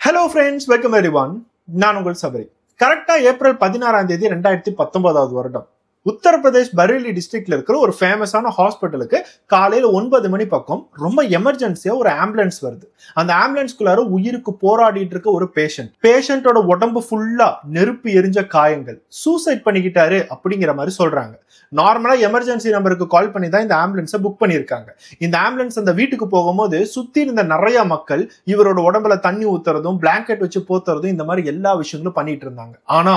Hello friends, welcome everyone. நான் உங்கள் சபரி. கரெக்டா ஏப்ரல் 16ஆம் தேதி 2019 வருடம் உத்தரப்பிரதேஷ் பரேலி டிஸ்ட்ரிக்ட்ல இருக்கிற ஒரு ஃபேமஸான ஹாஸ்பிட்டலுக்கு காலையில 9 மணி பக்கம் ரொம்ப எமர்ஜென்சியா ஒரு ஆம்புலன்ஸ் வருது. அந்த ஆம்புலன்ஸ்குள்ளார உயிருக்கு போராடிட்டு இருக்க ஒரு பேஷண்டோட உடம்பு ஃபுல்லா நெருப்பு எரிஞ்ச காயங்கள், சூசைட் பண்ணிக்கிட்டாரு அப்படிங்கிற மாதிரி சொல்றாங்க. நார்மலா எமர்ஜென்சி நம்பருக்கு கால் பண்ணி தான் இந்த ஆம்புலன்ஸை புக் பண்ணியிருக்காங்க. இந்த ஆம்புலன்ஸ் அந்த வீட்டுக்கு போகும்போது சுத்தி இருந்த நிறைய மக்கள் இவரோட உடம்புல தண்ணி ஊத்துறதும் பிளாங்கெட் வச்சு போத்துறதும் இந்த மாதிரி எல்லா விஷயங்களும் பண்ணிட்டு இருந்தாங்க. ஆனா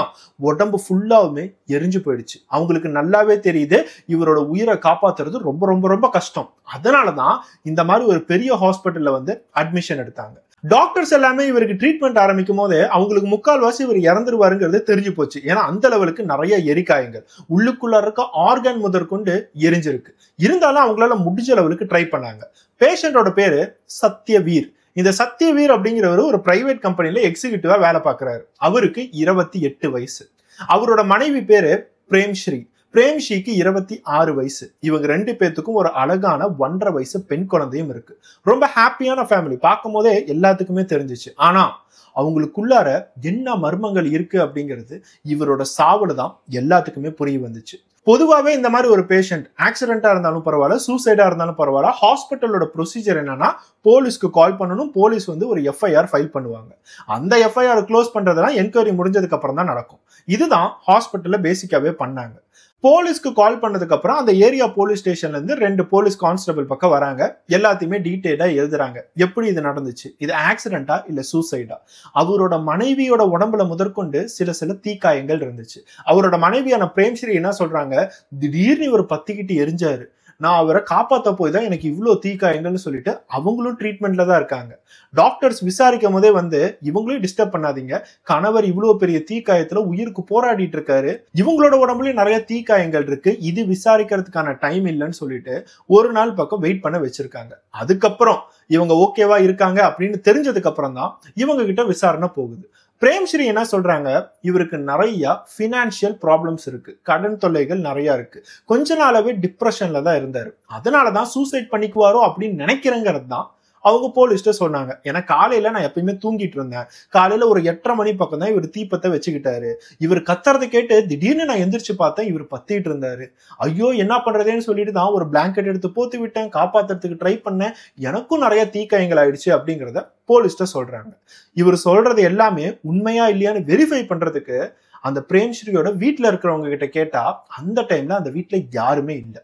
உடம்பு ஃபுல்லாவுமே எரிஞ்சு போயிடுச்சு. அவங்களுக்கு நல்லாவே தெரியுது இவரோட உயிரை காப்பாத்துறது ரொம்ப ரொம்ப ரொம்ப கஷ்டம். அதனாலதான் இந்த மாதிரி ஒரு பெரிய ஹாஸ்பிட்டல்ல வந்து அட்மிஷன் எடுத்தாங்க. டாக்டர்ஸ் எல்லாமே இவருக்கு ட்ரீட்மெண்ட் ஆரம்பிக்கும் போது அவங்களுக்கு முக்கால்வாசி இவர் இறந்துருவாருங்கிறது தெரிஞ்சு போச்சு. ஏன்னா அந்த லெவலுக்கு நிறைய எரிக்காயங்கள், உள்ளுக்குள்ள இருக்க ஆர்கன் முதற்கொண்டு எரிஞ்சிருக்கு. இருந்தாலும் அவங்களால முடிஞ்ச லெவலுக்கு ட்ரை பண்ணாங்க. பேஷண்டோட பேரு சத்யவீர். இந்த சத்யவீர் அப்படிங்கிறவர் ஒரு பிரைவேட் கம்பெனில எக்ஸிகியூட்டிவா வேலை பார்க்கிறாரு. அவருக்கு 28 வயசு. அவரோட மனைவி பேரு பிரேம்ஸ்ரீக்கு 26 வயசு. இவங்க ரெண்டு பேத்துக்கும் ஒரு அழகான 1.5 வயசு பெண் குழந்தையும் இருக்கு. ரொம்ப ஹாப்பியான ஃபேமிலி. பார்க்கும் போதே எல்லாத்துக்குமே தெரிஞ்சிச்சு. ஆனா அவங்களுக்குள்ளார என்ன மர்மங்கள் இருக்கு அப்படிங்கிறது இவரோட சாவுல தான் எல்லாத்துக்குமே புரிய வந்துச்சு. பொதுவாகவே இந்த மாதிரி ஒரு பேஷண்ட் ஆக்சிடென்டா இருந்தாலும் பரவாயில்ல, சூசைடா இருந்தாலும் பரவாயில்ல, ஹாஸ்பிட்டலோட ப்ரொசீஜர் என்னன்னா போலீஸ்க்கு கால் பண்ணணும். போலீஸ் வந்து ஒரு எஃப்ஐஆர் ஃபைல் பண்ணுவாங்க. அந்த எஃப்ஐஆர் க்ளோஸ் பண்றதெல்லாம் என்கொயரி முடிஞ்சதுக்கு அப்புறம் தான் நடக்கும். இதுதான் ஹாஸ்பிட்டல்ல பேசிக்காவே பண்ணாங்க. போலீஸ்க்கு கால் பண்ணதுக்கு அப்புறம் அந்த ஏரியா போலீஸ் ஸ்டேஷன்ல இருந்து 2 போலீஸ் கான்ஸ்டபிள் பக்கம் வராங்க. எல்லாத்தையுமே டீடைலா எழுதுறாங்க. எப்படி இது நடந்துச்சு, இது ஆக்சிடென்டா இல்ல சூசைடா. அவரோட மனைவியோட உடம்புல முதற்கொண்டு சில தீக்காயங்கள் இருந்துச்சு. அவரோட மனைவியான பிரேம்ஸ்ரீ என்ன சொல்றாங்க, திடீர்னு இவர் பத்திக்கிட்டு எரிஞ்சாரு, நான் அவரை காப்பாற்ற போய் தான் எனக்கு இவ்வளவு தீக்காயங்கள்னு சொல்லிட்டு அவங்களும் ட்ரீட்மெண்ட்ல தான் இருக்காங்க. டாக்டர்ஸ் விசாரிக்கும் போதே வந்து இவங்களையும் டிஸ்டர்ப் பண்ணாதீங்க, கணவர் இவ்வளவு பெரிய தீக்காயத்துல உயிருக்கு போராடிட்டு இருக்காரு, இவங்களோட உடம்புலயும் நிறைய தீக்காயங்கள் இருக்கு, இது விசாரிக்கிறதுக்கான டைம் இல்லைன்னு சொல்லிட்டு ஒரு நாள் பக்கம் வெயிட் பண்ண வச்சிருக்காங்க. அதுக்கப்புறம் இவங்க ஓகேவா இருக்காங்க அப்படின்னு தெரிஞ்சதுக்கு அப்புறம் தான் இவங்க கிட்ட விசாரணை போகுது. பிரேம்ஸ்ரீ என்ன சொல்றாங்க, இவருக்கு நிறைய பினான்சியல் ப்ராப்ளம்ஸ் இருக்கு, கடன் தொல்லைகள் நிறைய இருக்கு, கொஞ்ச நாளாவே டிப்ரெஷன்ல தான் இருந்தாரு, அதனாலதான் சூசைட் பண்ணிக்குவாரோ அப்படின்னு நினைக்கிறேங்கிறது தான் அவங்க போலீஸ்ட சொன்னாங்க. ஏன்னா காலையில நான் எப்பயுமே தூங்கிட்டு இருந்தேன், காலையில ஒரு 8:30 மணி பக்கம் தான் இவர் தீப்பத்தை வச்சுக்கிட்டாரு, இவர் கத்துறதை கேட்டு திடீர்னு நான் எந்திரிச்சு பார்த்தேன் இவர் பத்திட்டு இருந்தாரு, ஐயோ என்ன பண்றதேன்னு சொல்லிட்டு தான் ஒரு பிளாங்கெட் எடுத்து போத்து விட்டேன், காப்பாத்துறதுக்கு ட்ரை பண்ணேன், எனக்கும் நிறைய தீக்காயங்கள் ஆயிடுச்சு அப்படிங்கிறத போலீஸ்ட சொல்றாங்க. இவர் சொல்றது எல்லாமே உண்மையா இல்லையான்னு வெரிஃபை பண்றதுக்கு அந்த பிரேம்ஸ்ரீயோட வீட்டுல இருக்கிறவங்க கிட்ட கேட்டா அந்த டைம்ல அந்த வீட்டுல யாருமே இல்லை.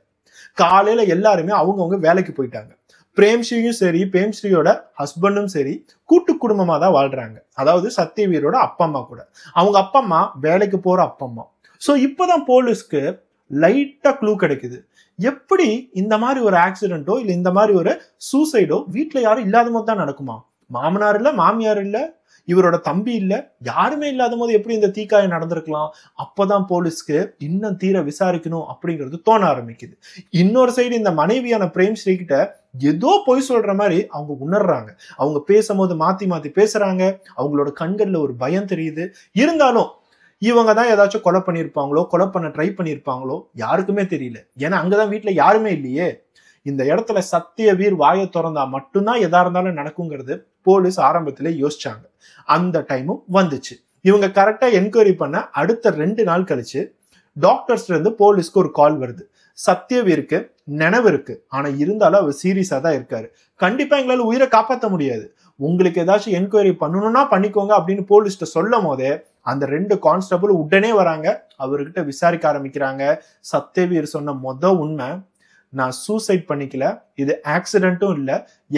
காலையில எல்லாருமே அவங்கவுங்க வேலைக்கு போயிட்டாங்க. பிரேம்ஸ்ரீயும் சரி, பிரேம்ஸ்ரீயோட ஹஸ்பண்டும் சரி கூட்டு குடும்பமா தான் வாழ்றாங்க. அதாவது சத்யவீரோட அப்பா அம்மா கூட. அவங்க அப்பா அம்மா வேலைக்கு போற அப்பா அம்மா. சோ இப்பதான் போலீஸ்க்கு லைட்டா க்ளூ கிடைக்குது. எப்படி இந்த மாதிரி ஒரு ஆக்சிடென்ட்டோ இல்ல இந்த மாதிரி ஒரு சூசைடோ வீட்டுல யாரும் இல்லாத போது தான் நடக்குமா? மாமனார் இல்ல, மாமியார் இல்ல, இவரோட தம்பி இல்ல, யாருமே இல்லாத போது எப்படி இந்த தீக்காயம் நடந்திருக்கலாம்? அப்பதான் போலீஸ்க்கு இன்னும் தீர விசாரிக்கணும் அப்படிங்கிறது தோண ஆரம்பிக்குது. இன்னொரு சைடு இந்த மனைவியான பிரேம்ஸ்ரீ கிட்ட ஏதோ பொய் சொல்ற மாதிரி அவங்க உணர்றாங்க. அவங்க பேசும்போது மாத்தி மாத்தி பேசுறாங்க, அவங்களோட கண்கள்ல ஒரு பயம் தெரியுது. இருந்தாலும் இவங்க தான் ஏதாச்சும் கொலை பண்ணியிருப்பாங்களோ, கொலை பண்ண ட்ரை பண்ணியிருப்பாங்களோ யாருக்குமே தெரியல. ஏன்னா அங்கதான் வீட்டுல யாருமே இல்லையே. இந்த இடத்துல சத்யவீர் வாயை திறந்தா மட்டும்தான் எதா இருந்தாலும் நடக்குங்கிறது போலீஸ் ஆரம்பத்திலே யோசிச்சாங்க. அந்த டைமும் வந்துச்சு. இவங்க கரெக்டா என்கொயரி பண்ண அடுத்த 2 நாள் கழிச்சு டாக்டர்ஸ்ல இருந்து போலீஸ்க்கு ஒரு கால் வருது. சத்யவீருக்கு நினைவு இருக்கு, ஆனா இருந்தாலும் அவர் சீரியஸா தான் இருக்காரு, கண்டிப்பா எங்களால உயிரை காப்பாற்ற முடியாது, உங்களுக்கு ஏதாச்சும் என்கொயரி பண்ணணும்னா பண்ணிக்கோங்க அப்படின்னு போலீஸ்ட சொல்லும் போதே அந்த 2 கான்ஸ்டபிள் உடனே வராங்க. அவர்கிட்ட விசாரிக்க ஆரம்பிக்கிறாங்க. சத்யவீர் சொன்ன உண்மை, நான் சூசைட் பண்ணிக்கல, இது ஆக்சிடென்ட்டும் இல்ல,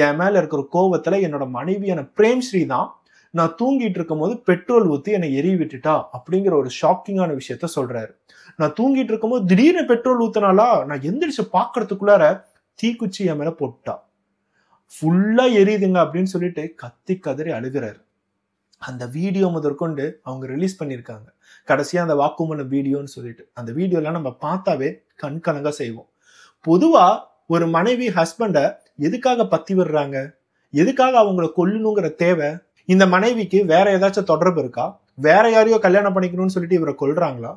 என் மேல இருக்கிற கோவத்துல என்னோட மனைவியான பிரேம்ஸ்ரீ தான் நான் தூங்கிட்டு இருக்கும் போது பெட்ரோல் ஊத்தி என்னை எரிய விட்டுட்டா அப்படிங்கிற ஒரு ஷாக்கிங்கான விஷயத்த சொல்றாரு. நான் தூங்கிட்டு இருக்கும் போது திடீர்னு பெட்ரோல் ஊத்தினாலா, நான் எந்திரிச்சு பாக்குறதுக்குள்ளார தீக்குச்சி என் மேல போட்டா, ஃபுல்லா எரியுதுங்க அப்படின்னு சொல்லிட்டு கத்தி கதறி அழுகிறாரு. அந்த வீடியோ முதற்கொண்டு அவங்க ரிலீஸ் பண்ணியிருக்காங்க. கடைசியா அந்த வாக்குமூல வீடியோன்னு சொல்லிட்டு அந்த வீடியோலாம் நம்ம பார்த்தாவே கண் கலங்க செய்வோம். பொதுவா ஒரு மனைவி ஹஸ்பண்ட எதுக்காக பத்தி விடுறாங்க, எதுக்காக அவங்கள கொல்லணுங்கிற தேவை? இந்த மனைவிக்கு வேற ஏதாச்சும் தொடர்பு இருக்கா? வேற யாரையோ கல்யாணம் பண்ணிக்கணும்னு சொல்லிட்டு இவரை கொல்றாங்களா?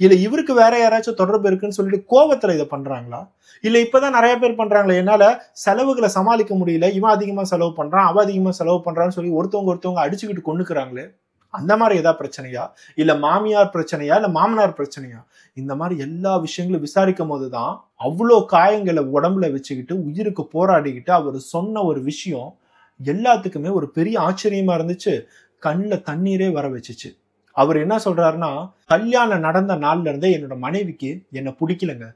இல்ல இவருக்கு வேற யாராச்சும் தொடர்பு இருக்குன்னு சொல்லிட்டு கோபத்துல இதை பண்றாங்களா? இல்ல இப்பதான் நிறைய பேர் பண்றாங்களே, என்னால செலவுகளை சமாளிக்க முடியல, இவன் அதிகமா செலவு பண்றான், அவ அதிகமா செலவு பண்றான்னு சொல்லி ஒருத்தவங்க அடிச்சுக்கிட்டு கொண்டுக்கிறாங்களே, அந்த மாதிரி ஏதாவது பிரச்சனையா? இல்ல மாமியார் பிரச்சனையா? இல்ல மாமனார் பிரச்சனையா? இந்த மாதிரி எல்லா விஷயங்களும் விசாரிக்கும் போதுதான் அவ்வளோ காயங்களை உடம்புல வச்சுக்கிட்டு உயிருக்கு போராடிக்கிட்டு அவர் சொன்ன ஒரு விஷயம் எல்லாத்துக்குமே ஒரு பெரிய ஆச்சரியமா இருந்துச்சு. கண்ணுல தண்ணீரே வர வச்சுச்சு. அவர் என்ன சொல்றாருன்னா, கல்யாணம் நடந்த நாள்ல இருந்தே என்னோட மனைவிக்கு என்ன பிடிக்கலங்க.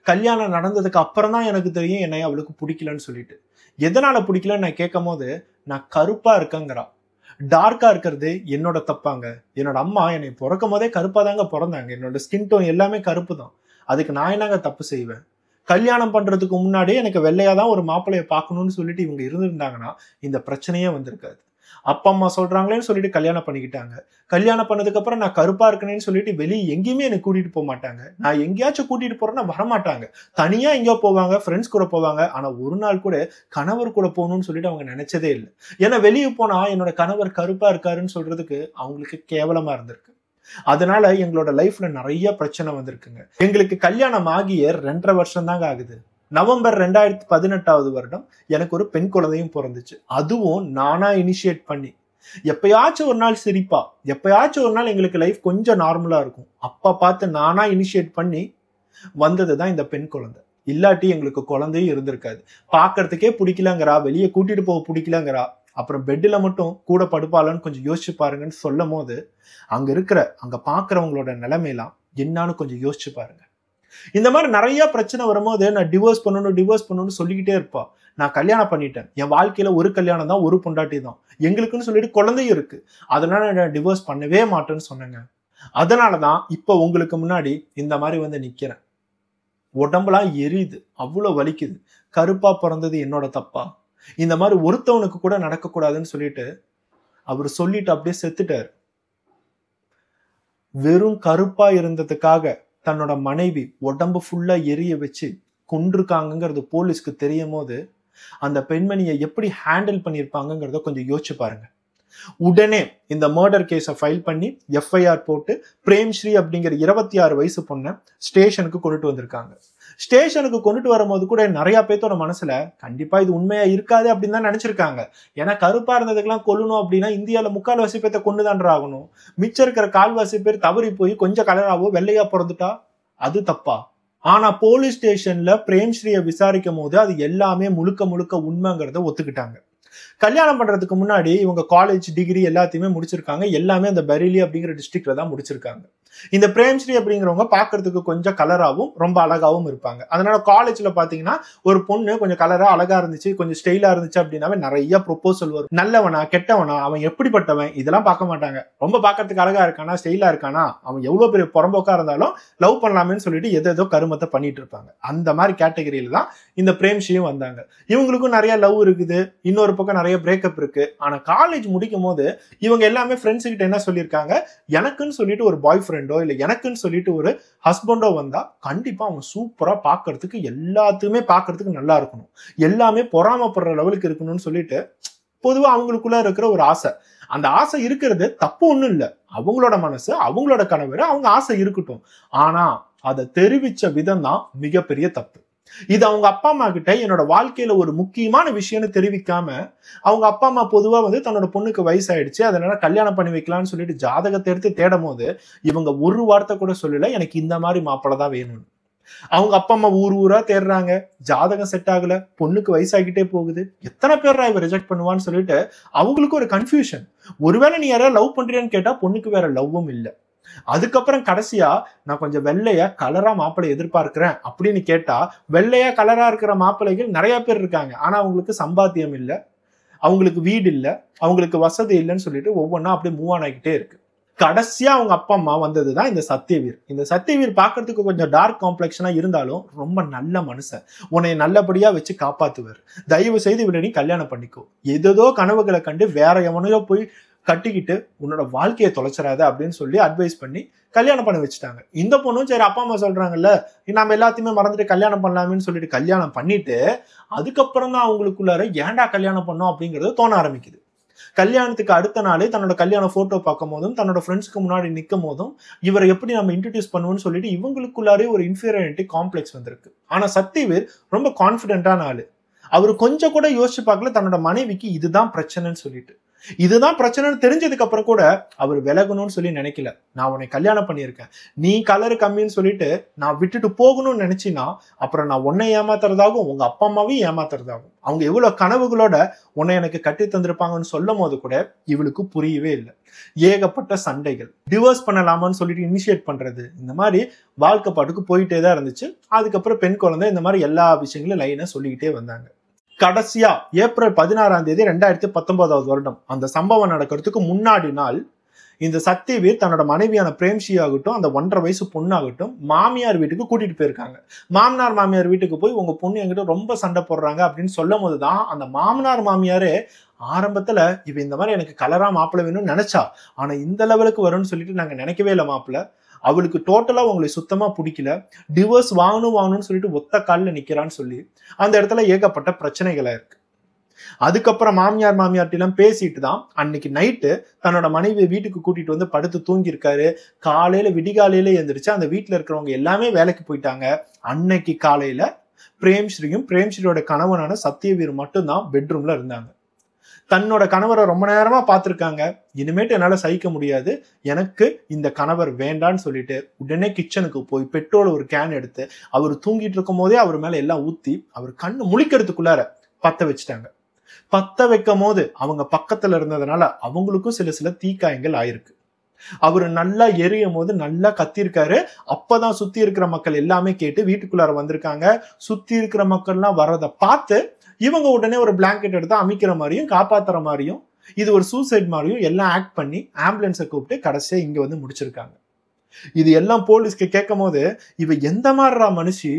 கல்யாணம் நடந்ததுக்கு அப்புறம் தான் எனக்கு தெரியும் என்னை அவளுக்கு பிடிக்கலன்னு சொல்லிட்டு. எதனால பிடிக்கலன்னு நான் கேட்கும் போது, நான் கருப்பா இருக்கேங்கிறா. டார்க்கா இருக்கிறது என்னோட தப்பாங்க. என்னோட அம்மா என்னை பிறக்கும் போதே கருப்பா தாங்க பிறந்தாங்க. என்னோட ஸ்கின் டோன் எல்லாமே கருப்பு தான். அதுக்கு நான் என்னங்க தப்பு செய்வேன்? கல்யாணம் பண்றதுக்கு முன்னாடியே எனக்கு வெள்ளையா தான் ஒரு மாப்பிள்ளைய பார்க்கணும்னு சொல்லிட்டு இவங்க இருந்திருந்தாங்கன்னா இந்த பிரச்சனையே வந்திருக்காது. அப்பா அம்மா சொல்றாங்களேன்னு சொல்லிட்டு கல்யாணம் பண்ணிக்கிட்டாங்க. கல்யாணம் பண்ணதுக்கு அப்புறம் நான் கருப்பா இருக்கேன்னு சொல்லிட்டு வெளியே எங்கேயுமே எனக்கு கூட்டிட்டு போக மாட்டாங்க. நான் எங்கேயாச்சும் கூட்டிட்டு போறேன்னா வரமாட்டாங்க. தனியா எங்கேயோ போவாங்க, ஃப்ரெண்ட்ஸ் கூட போவாங்க. ஆனா ஒரு நாள் கூட கணவர் கூட போகணும்னு சொல்லிட்டு அவங்க நினைச்சதே இல்லை. ஏன்னா வெளியே போனா என்னோட கணவர் கருப்பா இருக்காருன்னு சொல்றதுக்கு அவங்களுக்கு கேவலமா இருந்திருக்கு. அதனால எங்களோட லைஃப்ல நிறைய பிரச்சனை வந்திருக்குங்க. எங்களுக்கு கல்யாணம் ஆகிய 2.5 வருஷம் தாங்க ஆகுது. நவம்பர் 2018 வருடம் எனக்கு ஒரு பெண் குழந்தையும் பிறந்துச்சு. அதுவும் நானா இனிஷியேட் பண்ணி. எப்பயாச்சும் ஒரு நாள் சிரிப்பா, எப்பயாச்சும் ஒரு நாள் எங்களுக்கு லைஃப் கொஞ்சம் நார்மலா இருக்கும். அப்ப பார்த்து நானா இனிஷியேட் பண்ணி வந்ததுதான் இந்த பெண் குழந்தை. இல்லாட்டி எங்களுக்கு குழந்தையும் இருந்திருக்காது. பாக்குறதுக்கே பிடிக்கலங்கிறா, வெளியே கூட்டிட்டு போக பிடிக்கலங்கிறா, அப்புறம் பெட்ல மட்டும் கூட படுப்பாளன்னு கொஞ்சம் யோசிச்சு பாருங்கன்னு சொல்லும் போது அங்க பாக்குறவங்களோட நிலைமையெல்லாம் என்னன்னு கொஞ்சம் யோசிச்சு பாருங்க. இந்த மாதிரி நிறைய பிரச்சனை வரும்போது நான் டிவோர்ஸ் பண்ணணும்னு சொல்லிக்கிட்டே இருப்பா. நான் கல்யாணம் பண்ணிட்டேன், என் வாழ்க்கையில ஒரு கல்யாணம் தான், ஒரு பொண்டாட்டி தான், எங்களுக்குன்னு சொல்லிட்டு குழந்தையும் இருக்கு, அதனால நான் டிவோர்ஸ் பண்ணவே மாட்டேன்னு சொன்னேங்க. அதனாலதான் இப்ப உங்களுக்கு முன்னாடி இந்த மாதிரி வந்து நிக்கிறேன். உடம்புலாம் எரியுது, அவ்வளவு வலிக்குது. கருப்பா பிறந்தது என்னோட தப்பா? இந்த மாதிரி ஒருத்தவனுக்கு கூட நடக்கக்கூடாதுன்னு சொல்லிட்டு அவர் சொல்லிட்டு அப்படியே செத்துட்டாரு. வெறும் கருப்பா இருந்ததுக்காக தன்னோட மனைவி உடம்பு ஃபுல்லா எரிய வச்சு கொண்டிருக்காங்கிறது போலீஸ்க்கு தெரியும் போது அந்த பெண்மணியை எப்படி ஹேண்டில் பண்ணியிருப்பாங்கிறத கொஞ்சம் யோசிச்சு பாருங்க. உடனே இந்த மர்டர் கேஸை ஃபைல் பண்ணி எஃப்ஐஆர் போட்டு பிரேம்ஸ்ரீ அப்படிங்கிற 26 வயசு பொண்ணை ஸ்டேஷனுக்கு கொண்டுட்டு வந்திருக்காங்க. ஸ்டேஷனுக்கு கொண்டுட்டு வரும்போது கூட நிறைய பேர்த்தோட மனசுல கண்டிப்பா இது உண்மையா இருக்காது அப்படின்னு தான் நினைச்சிருக்காங்க. ஏன்னா கருப்பா இருந்ததுக்கெல்லாம் கொல்லணும் அப்படின்னா இந்தியாவில 3/4 பேர்த்த கொண்டுதான்ற ஆகணும். மிச்சம் இருக்கிற 1/4 பேர் தவறி போய் கொஞ்சம் கலராவோ வெள்ளையா பிறந்துட்டா அது தப்பா? ஆனா போலீஸ் ஸ்டேஷன்ல பிரேம்ஸ்ரீயை விசாரிக்கும் போது அது எல்லாமே முழுக்க உண்மைங்கிறத ஒத்துக்கிட்டாங்க. கல்யாணம் பண்றதுக்கு முன்னாடி இவங்க காலேஜ் டிகிரி எல்லாத்தையுமே முடிச்சிருக்காங்க. எல்லாமே அந்த பரேலி அப்படிங்கிற டிஸ்ட்ரிக்ட்ல தான் முடிச்சிருக்காங்க. இந்த பிரேம்ஸ்ரீ அப்படிங்கிறவங்க பாக்குறதுக்கு கொஞ்சம் கலராகவும் ரொம்ப அழகாவும் இருப்பாங்க. அதனால காலேஜ்ல பாத்தீங்கன்னா ஒரு பொண்ணு கொஞ்சம் கலரா அழகா இருந்துச்சு, கொஞ்சம் ஸ்டைலா இருந்துச்சு அப்படின்னாவே நிறைய ப்ரொபோசல் வரும். நல்லவனா கெட்டவனா, அவன் எப்படிப்பட்டவன், இதெல்லாம் பார்க்க மாட்டாங்க. ரொம்ப பாக்கிறதுக்கு அழகா இருக்கானா, ஸ்டைலா இருக்கானா, அவன் எவ்வளவு பெரிய புறம்போக்கா இருந்தாலும் லவ் பண்ணலாமேன்னு சொல்லிட்டு ஏதோ கருமத்தை பண்ணிட்டு இருப்பாங்க. அந்த மாதிரி கேட்டகரியில தான் இந்த பிரேம்ஸ்ரீயும் வந்தாங்க. இவங்களுக்கும் நிறைய லவ் இருக்குது, இன்னொரு பக்கம் நிறைய பிரேக்கப் இருக்கு. ஆனா காலேஜ் முடிக்கும் போது இவங்க எல்லாமே ஃப்ரெண்ட்ஸ் கிட்ட என்ன சொல்லியிருக்காங்க, எனக்குன்னு சொல்லிட்டு ஒரு பாய் ஃப்ரெண்டோ இல்ல எனக்குன்னு சொல்லிட்டு ஒரு ஹஸ்பண்டோ வந்தா கண்டிப்பா அவங்க சூப்பரா பாக்குறதுக்கு எல்லாத்துக்குமே பாக்குறதுக்கு நல்லா இருக்கணும், எல்லாமே பொறாமப்படுற லெவலுக்கு இருக்கணும்னு சொல்லிட்டு பொதுவா அவங்களுக்குள்ள இருக்கிற ஒரு ஆசை. அந்த ஆசை இருக்கிறது தப்பு ஒண்ணும் இல்ல, அவங்களோட மனசு, அவங்களோட கனவு, அவங்க ஆசை இருக்கட்டும். ஆனா அதை தெரிவிச்ச விதம் தான் மிகப்பெரிய தப்பு. இது அவங்க அப்பா அம்மா கிட்ட என்னோட வாழ்க்கையில ஒரு முக்கியமான விஷயம்னு தெரிவிக்காம அவங்க அப்பா அம்மா பொதுவா வந்து தன்னோட பொண்ணுக்கு வயசாயிடுச்சு அதனால கல்யாணம் பண்ணி வைக்கலாம்னு சொல்லிட்டு ஜாதகத்தை எடுத்து தேடும் போது இவங்க ஒரு வார்த்தை கூட சொல்லல எனக்கு இந்த மாதிரி மாப்பிள்ளை தான் வேணும்னு. அவங்க அப்பா அம்மா ஊரா தேடுறாங்க, ஜாதகம் செட் ஆகல, பொண்ணுக்கு வயசாகிட்டே போகுது, எத்தனை பேர் இவ ரிஜெக்ட் பண்ணுவான்னு சொல்லிட்டு அவங்களுக்கு ஒரு கன்ஃபியூஷன். ஒருவேளை நீ யாராவது லவ் பண்றியான்னு கேட்டா பொண்ணுக்கு வேற லவ்வும் இல்லை. அதுக்கப்புறம் கடைசியா நான் கொஞ்சம் வெள்ளையா கலரா மாப்பிள்ளை எதிர்பார்க்கிறேன் அப்படின்னு கேட்டா வெள்ளையா கலரா இருக்கிற மாப்பிள்ளைகள் நிறைய பேர் இருக்காங்க. ஆனா அவங்களுக்கு சம்பாத்தியம் இல்லை, அவங்களுக்கு வீடு இல்லை, அவங்களுக்கு வசதி இல்லைன்னு சொல்லிட்டு ஒவ்வொன்றா அப்படியே மூவ் ஆன் ஆகிட்டே இருக்கு. கடைசியா அவங்க அப்பா அம்மா வந்ததுதான் இந்த சத்யவீர். இந்த சத்யவீர் பாக்குறதுக்கு கொஞ்சம் டார்க் காம்ப்ளெக்ஷனா இருந்தாலும் ரொம்ப நல்ல மனுஷன், உன்னை நல்லபடியா வச்சு காப்பாத்துவார். தயவு செய்து இவரை நீ கல்யாணம் பண்ணிக்கோ, ஏதோ கனவுகளை கண்டு வேற எவனையோ போய் கட்டிக்கிட்டு உன்னோட வாழ்க்கையை தொலைச்சிடாத அப்படின்னு சொல்லி அட்வைஸ் பண்ணி கல்யாணம் பண்ண வச்சுட்டாங்க. இந்த பொண்ணும் சரி அப்பா அம்மா சொல்றாங்கல்ல நாம எல்லாத்தையுமே மறந்துட்டு கல்யாணம் பண்ணலாமேன்னு சொல்லிட்டு கல்யாணம் பண்ணிட்டு அதுக்கப்புறம் தான் அவங்களுக்குள்ளார ஏன்டா கல்யாணம் பண்ணோம் அப்படிங்கிறது தோண ஆரம்பிக்குது. கல்யாணத்துக்கு அடுத்த நாளே தன்னோட கல்யாண போட்டோ பார்க்கும் போதும் தன்னோட ஃப்ரெண்ட்ஸ்க்கு முன்னாடி நிற்கும் போதும் இவரை எப்படி நம்ம இன்ட்ரடியூஸ் பண்ணுவோம்னு சொல்லிட்டு இவங்களுக்குள்ளாரே ஒரு இன்ஃபீரியாரிட்டி காம்ப்ளெக்ஸ் வந்திருக்கு. ஆனா சக்திவேல் ரொம்ப கான்பிடென்டான ஆளு. அவர் கொஞ்சம் கூட யோசிச்சு பார்க்கல தன்னோட மனைவிக்கு இதுதான் பிரச்சனைன்னு சொல்லிட்டு. இதுதான் பிரச்சனைன்னு தெரிஞ்சதுக்கு அப்புறம் கூட அவர் விலகணும்னு சொல்லி நினைக்கல. நான் உன்னை கல்யாணம் பண்ணியிருக்கேன், நீ கலரு கம்மின்னு சொல்லிட்டு நான் விட்டுட்டு போகணும்னு நினைச்சினா அப்புறம் நான் உன்னை ஏமாத்துறதாகும், உங்க அப்பா அம்மாவையும் ஏமாத்துறதாகும். அவங்க எவ்வளவு கனவுகளோட உன்னை எனக்கு கட்டி தந்திருப்பாங்கன்னு சொல்லும் போது கூட இவளுக்கு புரியவே இல்லை. ஏகப்பட்ட சண்டைகள், டிவோர்ஸ் பண்ணலாமான்னு சொல்லிட்டு இனிஷியேட் பண்றது, இந்த மாதிரி வாழ்க்கை பாட்டுக்கு போயிட்டே தான் இருந்துச்சு. அதுக்கப்புறம் பெண் குழந்தை, இந்த மாதிரி எல்லா விஷயங்களும் லைனா சொல்லிக்கிட்டே வந்தாங்க. கடைசியா ஏப்ரல் 16 2019 வருடம் அந்த சம்பவம் நடக்கிறதுக்கு முன்னாடி நாள் இந்த சக்திவேல் தன்னோட மனைவியான பிரேம்ஷி ஆகட்டும், அந்த 1.5 வயசு பொண்ணாகட்டும் மாமியார் வீட்டுக்கு கூட்டிட்டு போயிருக்காங்க. மாமியார் வீட்டுக்கு போய் உங்க பொண்ணு என்கிட்ட ரொம்ப சண்டை போடுறாங்க அப்படின்னு சொல்லும் போதுதான் அந்த மாமியாரே ஆரம்பத்துல இவ இந்த மாதிரி எனக்கு கலரா மாப்பிள்ளை வேணும்னு நினைச்சா, ஆனா இந்த லெவலுக்கு வரும்னு சொல்லிட்டு நாங்க நினைக்கவே இல்லை மாப்பிள்ள, அவளுக்கு டோட்டலா உங்களை சுத்தமா பிடிக்கல, டிவோர்ஸ் வாங்கணும்னு சொல்லிட்டு ஒத்த காலில் நிக்கிறான்னு சொல்லி அந்த இடத்துல ஏகப்பட்ட பிரச்சனைகளா இருக்கு. அதுக்கப்புறம் மாமியார்ட்டெல்லாம் பேசிட்டு தான் அன்னைக்கு நைட்டு தன்னோட மனைவி வீட்டுக்கு கூட்டிட்டு வந்து படுத்து தூங்கி இருக்காரு. காலையில விடிகாலையில எழுந்திரிச்சு அந்த வீட்டுல இருக்கிறவங்க எல்லாமே வேலைக்கு போயிட்டாங்க. அன்னைக்கு காலையில பிரேம்ஸ்ரீயோட கணவனான சத்யவீர் மட்டும்தான் பெட்ரூம்ல இருந்தாங்க. தன்னோட கணவரை ரொம்ப நேரமா பார்த்திருக்காங்க. இனிமேட்டு என்னால சகிக்க முடியாது, எனக்கு இந்த கணவர் வேண்டான்னு சொல்லிட்டு உடனே கிச்சனுக்கு போய் பெட்ரோல் ஒரு கேன் எடுத்து அவர் தூங்கிட்டு இருக்கும் போதே அவர் மேல எல்லாம் ஊத்தி அவர் கண்ணு முழிக்கிறதுக்குள்ளார பத்த வச்சுட்டாங்க. பத்த வைக்கும் போது அவங்க பக்கத்துல இருந்ததுனால அவங்களுக்கும் சில தீக்காயங்கள் ஆயிருக்கு. அவரு நல்லா எரியும் போது நல்லா கத்திருக்காரு. அப்பதான் சுத்தி இருக்கிற மக்கள் எல்லாமே கேட்டு வீட்டுக்குள்ளார வந்திருக்காங்க. சுத்தி இருக்கிற மக்கள்லாம் வர்றதை பார்த்து இவங்க உடனே ஒரு பிளாங்கெட் எடுத்து அமைக்கிற மாதிரியும் காப்பாத்துற மாதிரியும் இது ஒரு சூசைட் மாதிரியும் எல்லாம் ஆக்ட் பண்ணி ஆம்புலன்ஸை கூப்பிட்டு கடைசியா இங்க வந்து முடிச்சிருக்காங்க. இது எல்லாம் போலீஸ்க்கு கேட்கும் போது இவ எந்த மாதிரிடா மனுஷி,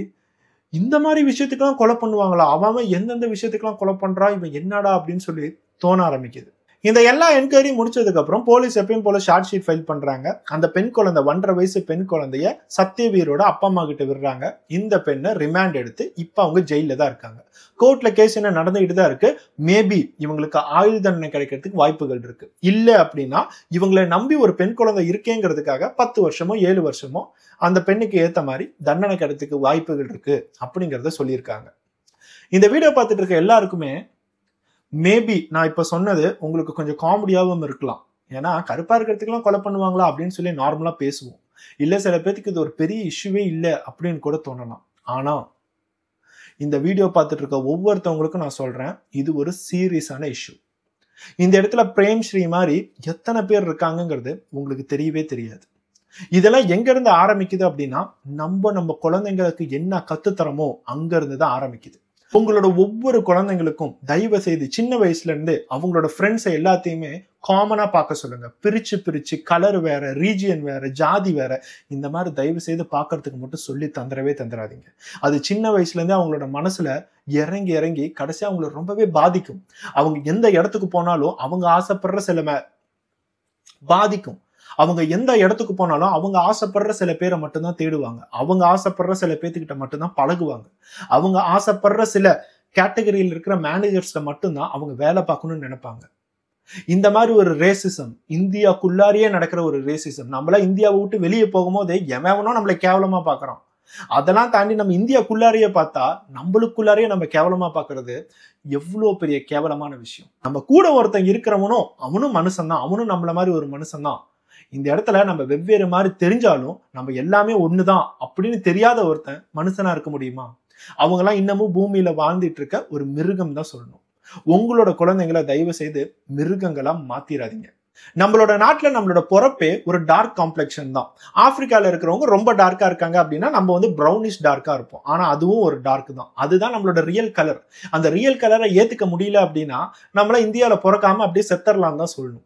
இந்த மாதிரி விஷயத்துக்கெல்லாம் கொலை பண்ணுவாங்களா, அவன் எந்தெந்த விஷயத்துக்கெல்லாம் கொலை பண்றா, இவன் என்னடா அப்படின்னு சொல்லி தோண ஆரம்பிக்குது. இந்த எல்லா என்கொயரி முடிச்சதுக்கு அப்புறம் போலீஸ் எப்பயும் போல ஷார்ட் ஷீட் ஃபைல் பண்றாங்க. அந்த பெண் குழந்தை 1.5 வயசு பெண் குழந்தைய சத்யவீரோட அப்பா அம்மா கிட்ட விடுறாங்க. இந்த பெண்ணை ரிமாண்ட் எடுத்து இப்ப அவங்க ஜெயில தான் இருக்காங்க. கோர்ட்ல கேஸ் என்ன நடந்துகிட்டு தான் இருக்கு. மேபி இவங்களுக்கு ஆயுள் தண்டனை கிடைக்கிறதுக்கு வாய்ப்புகள் இருக்கு. இல்ல அப்படின்னா இவங்களை நம்பி ஒரு பெண் குழந்தை இருக்கேங்கிறதுக்காக 10 வருஷமோ 7 வருஷமோ அந்த பெண்ணுக்கு ஏத்த மாதிரி தண்டனை கிடைக்கிறதுக்கு வாய்ப்புகள் இருக்கு அப்படிங்கறத சொல்லியிருக்காங்க. இந்த வீடியோ பார்த்துட்டு இருக்க எல்லாருக்குமே மேபி நான் இப்ப சொன்னது உங்களுக்கு கொஞ்சம் காமெடியாவும் இருக்கலாம். ஏன்னா கருப்பா இருக்கிறதுக்கெல்லாம் கொலை பண்ணுவாங்களா அப்படின்னு சொல்லி நார்மலா பேசுவோம். இல்ல சில பேருக்கு இது ஒரு பெரிய இஷ்யூவே இல்லை அப்படின்னு கூட தோணலாம். ஆனா இந்த வீடியோ பார்த்துட்டு இருக்க ஒவ்வொருத்தவங்களுக்கும் நான் சொல்றேன், இது ஒரு சீரியஸான இஷ்யூ. இந்த இடத்துல பிரேம்ஸ்ரீ மாதிரி எத்தனை பேர் இருக்காங்கிறது உங்களுக்கு தெரியவே தெரியாது. இதெல்லாம் எங்க இருந்து ஆரம்பிக்குது அப்படின்னா நம்ம குழந்தைங்களுக்கு என்ன கத்துத்தரமோ அங்க இருந்து தான் ஆரம்பிக்குது. உங்களோட ஒவ்வொரு குழந்தைங்களுக்கும் தயவு செய்து சின்ன வயசுல இருந்து அவங்களோட ஃப்ரெண்ட்ஸை எல்லாத்தையுமே காமனா பார்க்க சொல்லுங்க. பிரிச்சு கலர் வேற, ரீஜியன் வேற, ஜாதி வேற, இந்த மாதிரி தயவு செய்து பார்க்கறதுக்கு மட்டும் சொல்லி தந்துடாதீங்க. அது சின்ன வயசுல இருந்தே அவங்களோட மனசுல இறங்கி கடைசியா அவங்களை ரொம்பவே பாதிக்கும். அவங்க எந்த இடத்துக்கு போனாலும் அவங்க ஆசைப்படுற பாதிக்கும். அவங்க எந்த இடத்துக்கு போனாலும் அவங்க ஆசைப்படுற சில பேரை மட்டும்தான் தேடுவாங்க. அவங்க ஆசைப்படுற சில பேர்த்துக்கிட்ட மட்டும்தான் பழகுவாங்க. அவங்க ஆசைப்படுற சில கேட்டகரியில் இருக்கிற மேனேஜர்ஸ்ல மட்டும்தான் அவங்க வேலை பார்க்கணும்னு நினைப்பாங்க. இந்த மாதிரி ஒரு ரேசிசம் இந்தியாக்குள்ளாரியே நடக்கிற ஒரு ரேசிசம். நம்மள இந்தியாவை விட்டு வெளியே போகும்போது எவனோ நம்மளை கேவலமா பாக்குறான். அதெல்லாம் தாண்டி நம்ம இந்தியாக்குள்ளாரியே பார்த்தா நம்மளுக்குள்ளாரியே நம்ம கேவலமா பாக்குறது எவ்வளவு பெரிய கேவலமான விஷயம். நம்ம கூட ஒருத்தன் இருக்கிறவனும் அவனும் மனுஷன்தான், அவனும் நம்மள மாதிரி ஒரு மனுஷன்தான். இந்த இடத்துல நம்ம வெவ்வேறு மாதிரி தெரிஞ்சாலும் நம்ம எல்லாமே ஒண்ணுதான் அப்படின்னு தெரியாத ஒருத்தன் மனுஷனா இருக்க முடியுமா? அவங்க எல்லாம் இன்னமும் பூமியில வாழ்ந்துட்டு இருக்க ஒரு மிருகம் தான் சொல்லணும். உங்களோட குழந்தைங்களை தயவு செய்து மிருகங்களா மாத்திராதீங்க. நம்மளோட நாட்டுல நம்மளோட பொறப்பே ஒரு டார்க் காம்ப்ளெக்ஷன் தான். ஆப்பிரிக்கால இருக்கிறவங்க ரொம்ப டார்க்கா இருக்காங்க அப்படின்னா நம்ம வந்து ப்ரௌனிஷ் டார்க்கா இருப்போம். ஆனா அதுவும் ஒரு டார்க் தான். அதுதான் நம்மளோட ரியல் கலர். அந்த ரியல் கலரை ஏத்துக்க முடியல அப்படின்னா நம்மள இந்தியாவில பிறக்காம அப்படியே செத்தரலாம் தான் சொல்லணும்.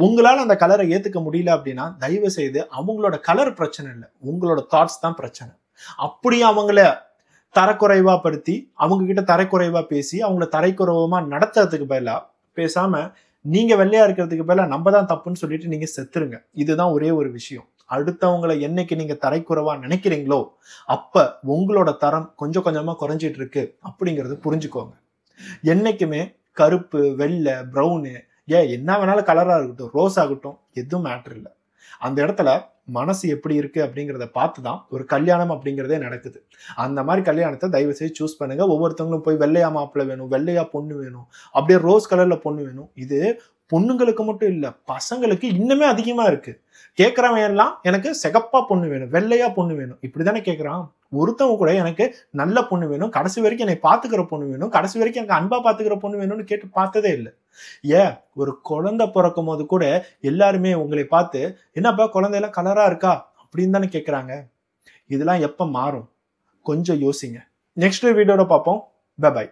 உங்களால அந்த கலரை ஏத்துக்க முடியல அப்படின்னா தயவு செய்து அவங்களோட கலர் பிரச்சனை இல்லை, உங்களோட தாட்ஸ் தான் பிரச்சனை. அப்படியே அவங்கள தரக்குறைவா படுத்தி அவங்க கிட்ட தரக்குறைவா பேசி அவங்கள தரைக்குறைவா நடத்துறதுக்கு பதிலா பேசாம நீங்க வெள்ளையா இருக்கிறதுக்கு பதிலா நம்ம தான் தப்புன்னு சொல்லிட்டு நீங்க செத்துருங்க. இதுதான் ஒரே ஒரு விஷயம். அடுத்தவங்களை என்னைக்கு நீங்க தரைக்குறைவா நினைக்கிறீங்களோ அப்ப உங்களோட தரம் கொஞ்சம் கொஞ்சமா குறைஞ்சிட்டு இருக்கு அப்படிங்கறது புரிஞ்சுக்கோங்க. என்னைக்குமே கருப்பு, வெள்ளை, ப்ரௌனு என்ன வேணாலும் கலரா இருக்கட்டும், ரோஸ் ஆகட்டும், எதுவும் மேட்டர் இல்லை. அந்த இடத்துல மனசு எப்படி இருக்கு அப்படிங்கிறத பார்த்து தான் ஒரு கல்யாணம் அப்படிங்கிறதே நடக்குது. அந்த மாதிரி கல்யாணத்தை தயவு செய்து சூஸ் பண்ணுங்க. ஒவ்வொருத்தவங்களும் போய் வெள்ளையா மாப்பிள்ளை வேணும், வெள்ளையா பொண்ணு வேணும், அப்படியே ரோஸ் கலர்ல பொண்ணு வேணும். இது பொண்ணுங்களுக்கு மட்டும் இல்ல, பசங்களுக்கு இன்னுமே அதிகமா இருக்கு. கேட்கறவன் எல்லாம் எனக்கு சிகப்பா பொண்ணு வேணும், வெள்ளையா பொண்ணு வேணும், இப்படிதானே கேட்கறான். ஒருத்தவங்க கூட எனக்கு நல்ல பொண்ணு வேணும், கடைசி வரைக்கும் என்னை பாத்துக்கிற பொண்ணு வேணும், கடைசி வரைக்கும் எனக்கு அன்பா பாத்துக்கிற பொண்ணு வேணும்னு கேட்டு பார்த்ததே இல்லை. ஒரு குழந்தை பிறக்கும் போது கூட எல்லாருமே உங்களை பார்த்து என்னப்பா குழந்தையெல்லாம் கலரா இருக்கா அப்படின்னு தானே கேட்கறாங்க. இதெல்லாம் எப்ப மாறும்? கொஞ்சம் யோசிங்க. நெக்ஸ்ட் வீடியோட பார்ப்போம். பை.